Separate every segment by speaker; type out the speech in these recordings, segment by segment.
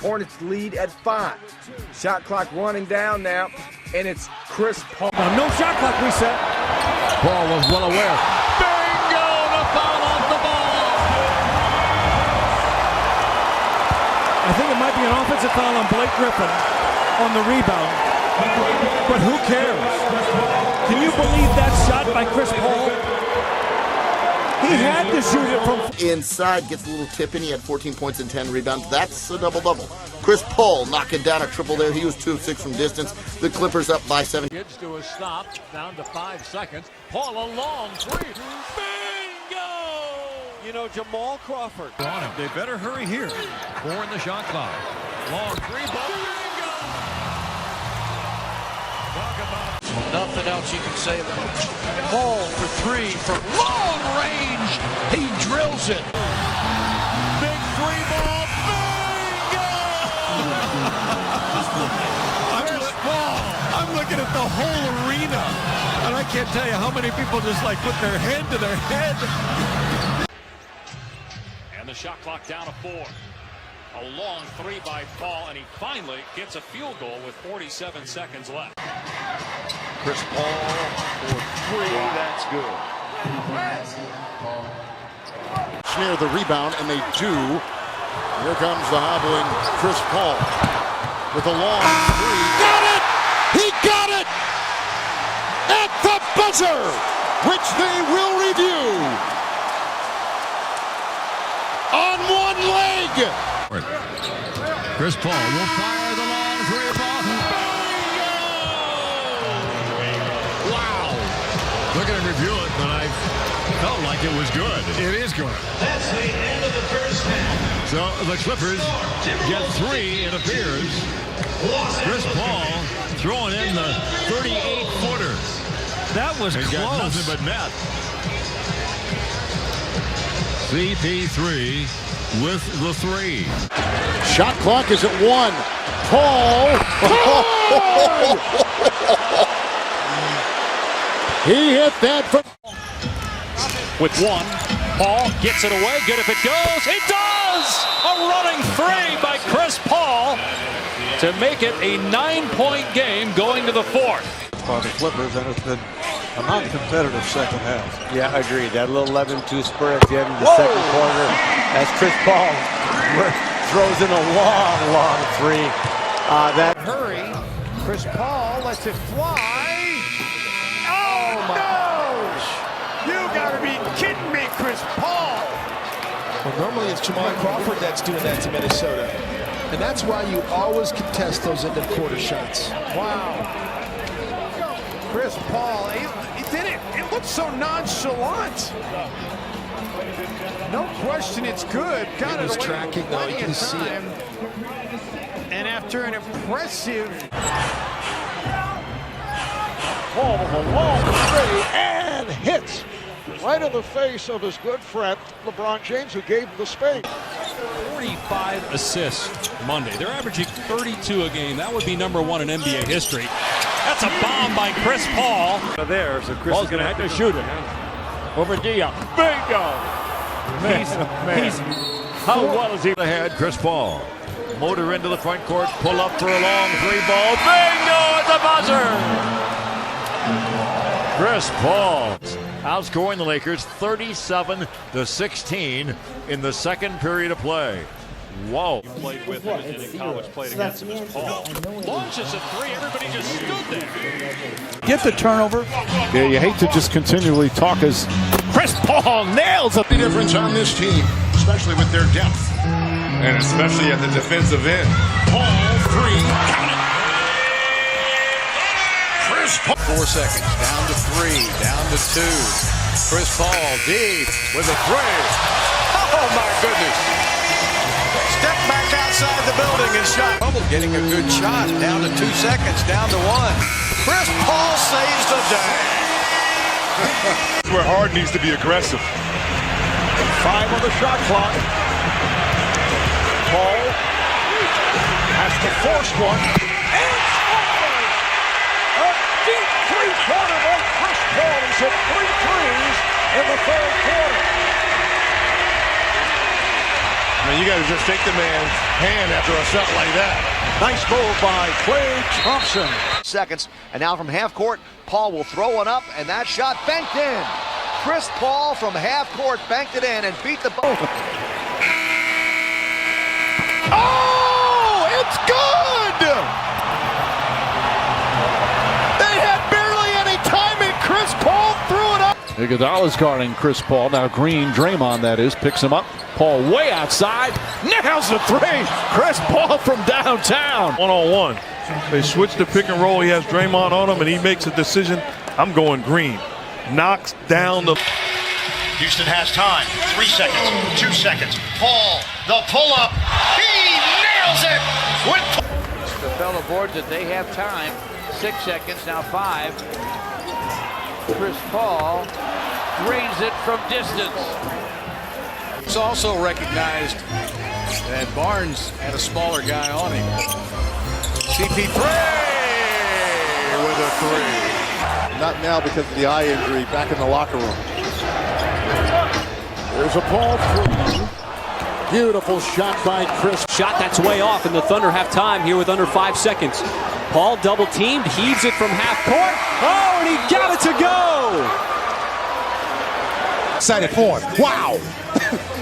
Speaker 1: Hornets lead at 5. Shot clock running down now, and it's Chris Paul.
Speaker 2: No shot clock reset.
Speaker 3: Paul was well aware. Bingo! The foul off the ball.
Speaker 2: I think it might be an offensive foul on Blake Griffin on the rebound. But who cares? Can you believe that shot by Chris Paul? He had to shoot it from
Speaker 4: inside, gets a little tip in. He had 14 points and 10 rebounds. That's a double-double. Chris Paul knocking down a triple there. He was 2 of 6 from distance. The Clippers up by 7.
Speaker 3: Gets to a stop, down to 5 seconds. Paul a long three. Bingo!
Speaker 5: You know, Jamal Crawford.
Speaker 3: On him. They better hurry here. 4 in the shot clock. Long three, bingo! Talk about
Speaker 5: Nothing else you can say about it. Paul for 3 from long range. He drills it.
Speaker 3: big three ball. Bingo!
Speaker 5: I'm looking at the whole arena, and I can't tell you how many people just like put their hand to their head.
Speaker 6: And the shot clock down to 4. A long three by Paul, and he finally gets a field goal with 47 seconds left.
Speaker 5: Chris Paul for 3. That's good.
Speaker 4: Near the rebound, and they do. Here comes the hobbling Chris Paul with a long three. Got it! He got it! At the buzzer, which they will review. On one leg.
Speaker 3: Chris Paul will fire the long three ball. Bingo! Wow. Look at him review it, but I felt like it was good. It is good.
Speaker 7: That's the end of the first half.
Speaker 3: So the Clippers get 3, it appears. Chris Paul throwing in the 38-footer.
Speaker 5: That was
Speaker 3: He
Speaker 5: close.
Speaker 3: got nothing but net. CP3 with the 3.
Speaker 4: Shot clock is at 1. Paul. He hit that from
Speaker 6: With 1, Paul gets it away. Good if it goes. It does! A running 3 by Chris Paul to make it a 9-point game going to the 4th.
Speaker 8: By the Clippers, and it's been a non-competitive second half.
Speaker 9: Yeah, I agree. That little 11-2 spur at the end of the second quarter, as Chris Paul throws in a long three. That
Speaker 2: hurry. Chris Paul lets it fly. Oh my gosh! You gotta be kidding me, Chris Paul!
Speaker 10: Well, normally it's Jamal Crawford that's doing that to Minnesota. And that's why you always contest those end of quarter shots.
Speaker 2: Wow. Chris Paul, he did it. It looked so nonchalant. No question it's good. Got
Speaker 10: He was
Speaker 2: it away
Speaker 10: tracking, though. You
Speaker 2: plenty
Speaker 10: can
Speaker 2: of
Speaker 10: see it.
Speaker 2: time. And after an impressive
Speaker 8: Paul with a long three and hits right in the face of his good friend LeBron James, who gave him the space.
Speaker 6: 45 assists Monday. They're averaging 32 a game. That would be number 1 in NBA history. That's a bomb by Chris Paul.
Speaker 2: there, so Chris
Speaker 3: Paul's going to have to shoot it. Over Diop. Bingo! How well is he ahead? Chris Paul. Motor into the front court. Pull up for a long three ball. Bingo at the buzzer! Chris Paul outscoring the Lakers 37-16 in the second period of play. Whoa.
Speaker 6: Played with him and in college played against him as Paul. Launches a 3. Everybody just stood there.
Speaker 8: Get the turnover. Yeah, you hate to just continually talk as
Speaker 4: Chris Paul nails a difference on this team, especially with their depth.
Speaker 11: And especially at the defensive end.
Speaker 4: Paul 3, count it. Chris Paul.
Speaker 5: 4 seconds. Down to 3. Down to 2. Chris Paul deep with a 3. Oh my goodness. Step back outside the building and shot. Trouble getting a good shot. Down to 2 seconds. Down to 1. Chris Paul saves the day.
Speaker 11: That's where Harden needs to be aggressive.
Speaker 8: 5 on the shot clock. Paul has to force one. And scores! A deep three-pointer by Chris Paul. He's hit 3 threes in the third quarter.
Speaker 11: I mean, You got to just take the man's hand after a shot like that.
Speaker 8: Nice move by Klay Thompson.
Speaker 12: Seconds, and now from half court, Paul will throw one up, and that shot banked in. Chris Paul from half court banked it in and beat the ball.
Speaker 4: Oh, it's good! They had barely any time, and Chris Paul threw it up.
Speaker 13: Iguodala's guarding Chris Paul. Now Green, Draymond that is, picks him up. Paul way outside, nails the three. Chris Paul from downtown.
Speaker 11: One-on-one. They switch the pick and roll. He has Draymond on him, and he makes a decision. I'm going Green. Knocks down the...
Speaker 7: Houston has time. 3 seconds. 2 seconds. Paul, the pull-up. He nails it!
Speaker 14: The fellow boards that they have time. 6 seconds, now 5. Chris Paul drains it from distance.
Speaker 5: It's also recognized that Barnes had a smaller guy on him. CP3 with a 3.
Speaker 4: Not now because of the eye injury, back in the locker room. There's a Paul three. Beautiful shot by Chris.
Speaker 15: Shot that's way off, and the Thunder have time here with under 5 seconds. Paul double teamed, heaves it from half court. Oh, and he got it to go!
Speaker 16: Excited for him. Wow!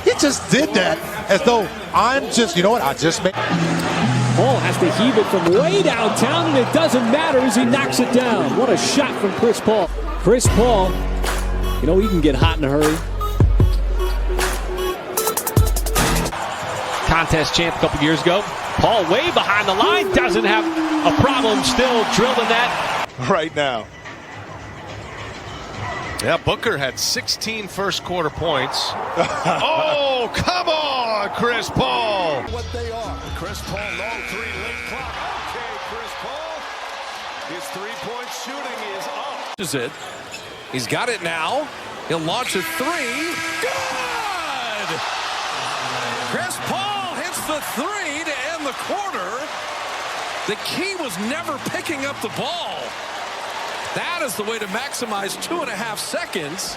Speaker 16: He just did that as though I'm just, you know what, I just made.
Speaker 15: Paul has to heave it from way downtown, and it doesn't matter as he knocks it down. What a shot from Chris Paul. Chris Paul, you know, he can get hot in a hurry. Contest champ a couple years ago. Paul way behind the line, doesn't have a problem still drilling that.
Speaker 11: Right now.
Speaker 5: Yeah, Booker had 16 first quarter points. Oh, come on, Chris Paul.
Speaker 8: What they are. Chris Paul, no 3 late clock. Okay, Chris Paul. His 3-point shooting is up.
Speaker 5: Is it? He's got it now. He'll launch a 3. Good! Chris Paul hits the 3 to end the quarter. The key was never picking up the ball. That is the way to maximize 2.5 seconds.